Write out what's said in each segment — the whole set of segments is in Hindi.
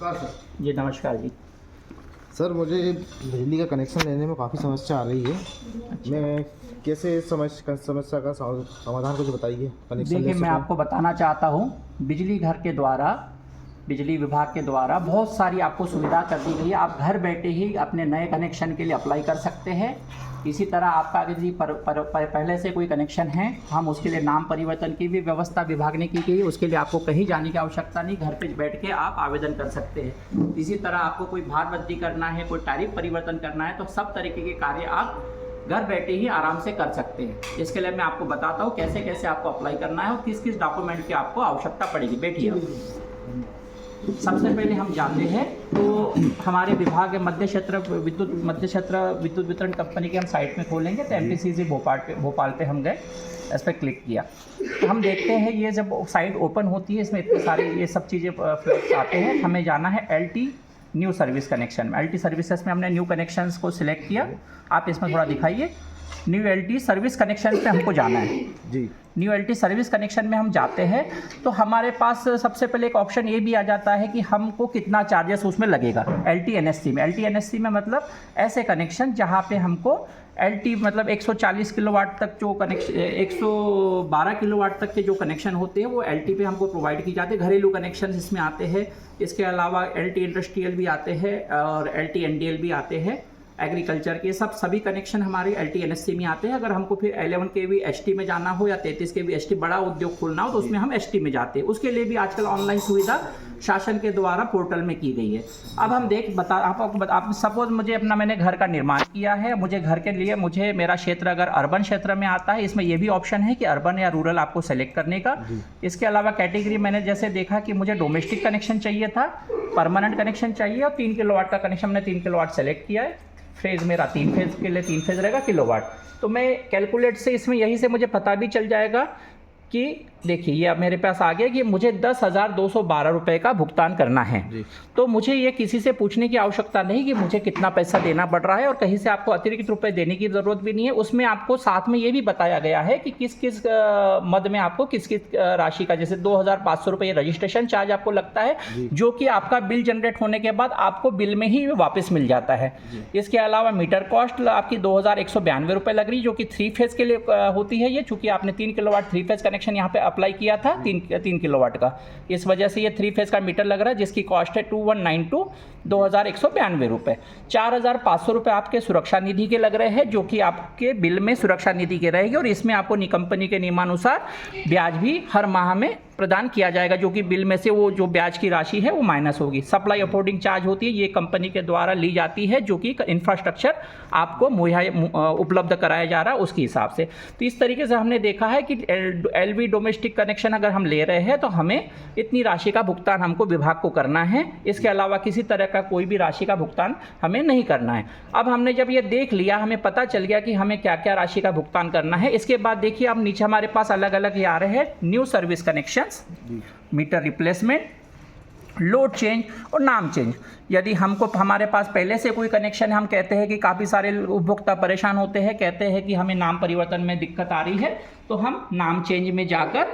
नमस्कार सर। जी नमस्कार जी। सर मुझे बिजली का कनेक्शन लेने में काफ़ी समस्या आ रही है। मैं कैसे समस्या का समाधान कुछ बताइए। कनेक्शन ले देखिए, मैं सकूँ। आपको बताना चाहता हूँ, बिजली घर के द्वारा, बिजली विभाग के द्वारा बहुत सारी आपको सुविधा कर दी गई है। आप घर बैठे ही अपने नए कनेक्शन के लिए अप्लाई कर सकते हैं। इसी तरह आपका अगर यदि पहले से कोई कनेक्शन है, हम उसके लिए नाम परिवर्तन की भी व्यवस्था विभाग ने की गई है। उसके लिए आपको कहीं जाने की आवश्यकता नहीं, घर पे बैठ के आप आवेदन कर सकते हैं। इसी तरह आपको कोई भार वृद्धि करना है, कोई तारीफ परिवर्तन करना है, तो सब तरीके के कार्य आप घर बैठे ही आराम से कर सकते हैं। इसके लिए मैं आपको बताता हूँ कैसे कैसे आपको अप्लाई करना है और किस किस डॉक्यूमेंट की आपको आवश्यकता पड़ेगी। बैठिए। सबसे पहले हम जाते हैं तो हमारे विभाग मध्य क्षेत्र विद्युत वितरण कंपनी के हम साइट में खोलेंगे तो MPCC भोपाल पे हम गए, इस पर क्लिक किया तो हम देखते हैं ये जब साइट ओपन होती है इसमें इतने सारे ये सब चीज़ें फ्लैग्स आते हैं। हमें जाना है LT न्यू सर्विस कनेक्शन में। LT सर्विसेज में हमने न्यू कनेक्शंस को सिलेक्ट किया। आप इसमें थोड़ा दिखाइए। न्यू LT सर्विस कनेक्शन पे हमको जाना है जी। न्यू LT सर्विस कनेक्शन में हम जाते हैं तो हमारे पास सबसे पहले एक ऑप्शन ये भी आ जाता है कि हमको कितना चार्जेस उसमें लगेगा। LT NSC में, LT NSC में मतलब ऐसे कनेक्शन जहाँ पे हमको LT मतलब 140 किलोवाट तक जो कनेक्शन 112 किलोवाट तक के जो कनेक्शन होते हैं वो LT पे हमको प्रोवाइड की जाते हैं। घरेलू कनेक्शन इसमें आते हैं। इसके अलावा LT इंडस्ट्रियल भी आते हैं और LT NDL भी आते हैं। एग्रीकल्चर के सभी कनेक्शन हमारे LT NSC में आते हैं। अगर हमको फिर 11 kV HT में जाना हो या 33 kV HT बड़ा उद्योग खोलना हो तो उसमें हम HT में जाते हैं। उसके लिए भी आजकल ऑनलाइन सुविधा शासन के द्वारा पोर्टल में की गई है। अब हम आप सपोज मैंने घर का निर्माण किया है, मुझे घर के लिए मेरा क्षेत्र अगर अर्बन क्षेत्र में आता है, इसमें ये भी ऑप्शन है कि अर्बन या रूरल आपको सेलेक्ट करने का। इसके अलावा कैटेगरी मैंने जैसे देखा कि मुझे डोमेस्टिक कनेक्शन चाहिए था, परमानेंट कनेक्शन चाहिए और 3 किलोवाट का कनेक्शन मैंने 3 किलोवाट सेलेक्ट किया है। फेज़ मेरा 3 फेज़ के लिए 3 फेज़ रहेगा किलोवाट। तो मैं कैलकुलेट से इसमें यहीं से मुझे पता भी चल जाएगा कि देखिए ये अब मेरे पास आ गया कि मुझे 10,212 रुपये का भुगतान करना है। तो मुझे ये किसी से पूछने की आवश्यकता नहीं कि मुझे कितना पैसा देना पड़ रहा है और कहीं से आपको अतिरिक्त रुपए देने की ज़रूरत भी नहीं है। उसमें आपको साथ में ये भी बताया गया है कि किस किस मद में आपको किस किस राशि का, जैसे 2,500 रुपये रजिस्ट्रेशन चार्ज आपको लगता है, जो कि आपका बिल जनरेट होने के बाद आपको बिल में ही वापस मिल जाता है। इसके अलावा मीटर कॉस्ट आपकी 2,192 रुपये लग रही, जो कि 3 फेज़ के लिए होती है। ये चूँकि आपने 3 किलोवाट 3 फेज़ कनेक्शन यहाँ पे अप्लाई किया था 3 किलोवाट का, इस वजह से ये 3 फेज़ का मीटर लग रहा है, जिसकी कॉस्ट है 2192 2,192 रुपये। 4,500 रुपये आपके सुरक्षा निधि के लग रहे हैं, जो कि आपके बिल में सुरक्षा निधि के रहेगी और इसमें आपको कंपनी के नियमानुसार ब्याज भी हर माह में प्रदान किया जाएगा, जो कि बिल में से वो जो ब्याज की राशि है वो माइनस होगी। सप्लाई अफोर्डिंग चार्ज होती है, ये कंपनी के द्वारा ली जाती है, जो कि इंफ्रास्ट्रक्चर आपको मुहैया उपलब्ध कराया जा रहा है उसके हिसाब से। तो इस तरीके से हमने देखा है कि LV डोमेस्टिक कनेक्शन अगर हम ले रहे हैं तो हमें इतनी राशि का भुगतान हमको विभाग को करना है। इसके अलावा किसी तरह का कोई भी राशि का भुगतान हमें नहीं करना है। अब हमने जब ये देख लिया, हमें पता चल गया कि हमें क्या क्या राशि का भुगतान करना है। इसके बाद देखिए अब नीचे हमारे पास अलग अलग ये आ रहे हैं new service connection, meter replacement, load change और नाम चेंज। यदि हमको हमारे पास पहले से कोई कनेक्शन है, हम कहते हैं कि काफ़ी सारे उपभोक्ता परेशान होते हैं, कहते हैं कि हमें नाम परिवर्तन में दिक्कत आ रही है, तो हम नाम चेंज में जाकर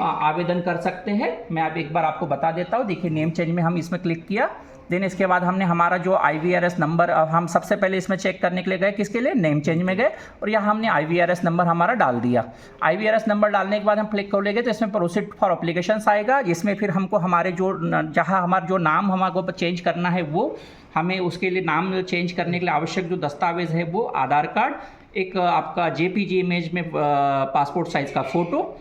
आवेदन कर सकते हैं। मैं अब एक बार आपको बता देता हूँ। देखिए नेम चेंज में हम इसमें क्लिक किया, देन इसके बाद हमने हमारा जो IVRS नंबर, हम सबसे पहले इसमें चेक करने के लिए गए, किसके लिए, नेम चेंज में गए और यहाँ हमने IVRS नंबर हमारा डाल दिया। IVRS नंबर डालने के बाद हम क्लिक खोलेंगे तो इसमें प्रोसीड फॉर एप्लीकेशंस आएगा, जिसमें फिर हमको हमारे जहाँ हमारा जो नाम हमको चेंज करना है वो हमें उसके लिए नाम चेंज करने के लिए आवश्यक जो दस्तावेज़ है वो आधार कार्ड, एक आपका JPG इमेज में पासपोर्ट साइज़ का फ़ोटो,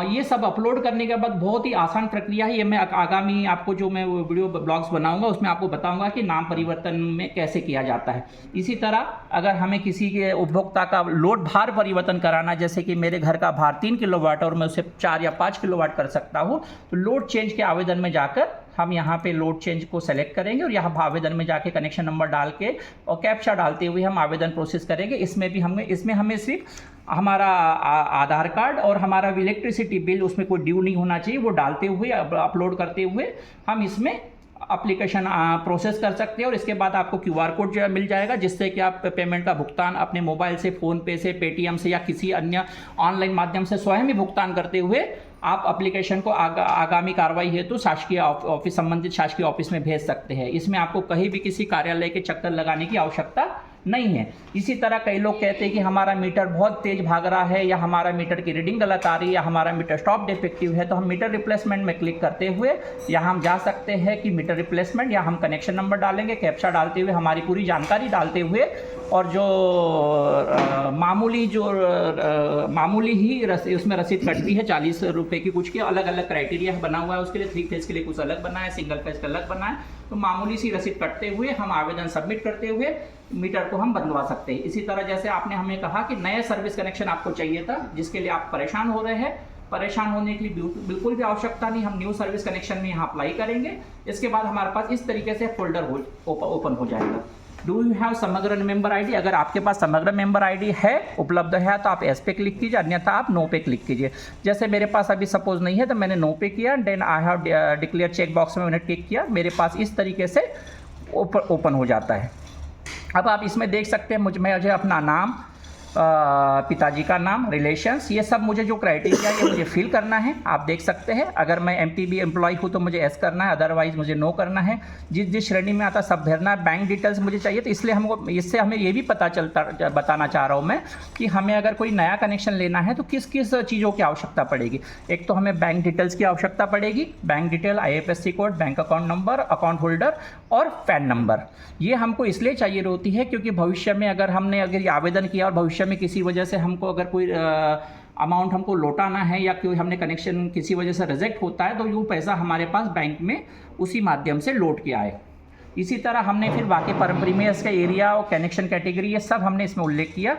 ये सब अपलोड करने के बाद बहुत ही आसान प्रक्रिया है। ये मैं आगामी आपको जो मैं वीडियो ब्लॉग्स बनाऊंगा उसमें आपको बताऊंगा कि नाम परिवर्तन में कैसे किया जाता है। इसी तरह अगर हमें किसी के उपभोक्ता का लोड भार परिवर्तन कराना, जैसे कि मेरे घर का भार 3 किलोवाट और मैं उसे 4 या 5 किलोवाट कर सकता हूँ, तो लोड चेंज के आवेदन में जाकर हम यहाँ पे लोड चेंज को सेलेक्ट करेंगे और यहाँ आवेदन में जाके कनेक्शन नंबर डाल के और कैप्चा डालते हुए हम आवेदन प्रोसेस करेंगे। इसमें हमें सिर्फ हमारा आधार कार्ड और हमारा इलेक्ट्रिसिटी बिल, उसमें कोई ड्यू नहीं होना चाहिए, वो डालते हुए अपलोड करते हुए हम इसमें एप्लीकेशन प्रोसेस कर सकते हैं और इसके बाद आपको QR कोड जो है मिल जाएगा, जिससे कि आप पेमेंट का भुगतान अपने मोबाइल से, फ़ोनपे से, पेटीएम से या किसी अन्य ऑनलाइन माध्यम से स्वयं ही भुगतान करते हुए आप एप्लीकेशन को आगामी कार्रवाई हेतु शासकीय ऑफिस, संबंधित शासकीय ऑफिस में भेज सकते हैं। इसमें आपको कहीं भी किसी कार्यालय के चक्कर लगाने की आवश्यकता नहीं है। इसी तरह कई लोग कहते हैं कि हमारा मीटर बहुत तेज़ भाग रहा है, या हमारा मीटर की रीडिंग गलत आ रही है, या हमारा मीटर स्टॉप डिफेक्टिव है, तो हम मीटर रिप्लेसमेंट में क्लिक करते हुए यहाँ हम जा सकते हैं कि मीटर रिप्लेसमेंट, या हम कनेक्शन नंबर डालेंगे, कैप्चा डालते हुए, हमारी पूरी जानकारी डालते हुए, और जो मामूली ही उसमें रसीद कटती है 40 रुपये की, कुछ के अलग अलग क्राइटेरिया बना हुआ है उसके लिए। 3 फेज के लिए कुछ अलग बना है, सिंगल फेज का अलग बना है, तो मामूली सी रसीद कटते हुए हम आवेदन सबमिट करते हुए मीटर को हम बदलवा सकते हैं। इसी तरह जैसे आपने हमें कहा कि नया सर्विस कनेक्शन आपको चाहिए था, जिसके लिए आप परेशान हो रहे हैं, परेशान होने के लिए बिल्कुल भी आवश्यकता नहीं। हम न्यू सर्विस कनेक्शन में यहाँ अप्लाई करेंगे। इसके बाद हमारे पास इस तरीके से फोल्डर ओपन हो जाएगा। डू यू हैव समग्र मेंबर आईडी? अगर आपके पास समग्र मेंबर आईडी है, उपलब्ध है, तो आप एस पे क्लिक कीजिए, अन्यथा आप नो पे क्लिक कीजिए। जैसे मेरे पास अभी सपोज नहीं है, तो मैंने नो पे किया, then I have declare check box में मैंने टिक किया, मेरे पास इस तरीके से ओपन हो जाता है। अब आप इसमें देख सकते हैं मुझे अपना नाम, पिताजी का नाम, रिलेशंस, ये सब मुझे जो क्राइटेरिया ये मुझे फिल करना है, आप देख सकते हैं। अगर मैं MTB एम्प्लॉय हूँ तो मुझे एस करना है, अदरवाइज मुझे नो करना है। जिस श्रेणी में आता सब भरना है। बैंक डिटेल्स मुझे चाहिए, तो इसलिए इससे हमें ये भी बताना चाह रहा हूँ मैं कि हमें अगर कोई नया कनेक्शन लेना है तो किस किस चीज़ों की आवश्यकता पड़ेगी। एक तो हमें बैंक डिटेल्स की आवश्यकता पड़ेगी, bank detail, IFSC code, bank account number, account holder और पैन नंबर। ये हमको इसलिए चाहिए होती है क्योंकि भविष्य में अगर ये आवेदन किया और भविष्य में किसी वजह से हमको अगर कोई अमाउंट हमको लौटाना है, या कोई हमने कनेक्शन किसी वजह से रिजेक्ट होता है, तो वो पैसा हमारे पास बैंक में उसी माध्यम से लौट के आए। इसी तरह हमने फिर बाकी प्रीमियर्स का एरिया और कनेक्शन कैटेगरी, ये सब हमने इसमें उल्लेख किया।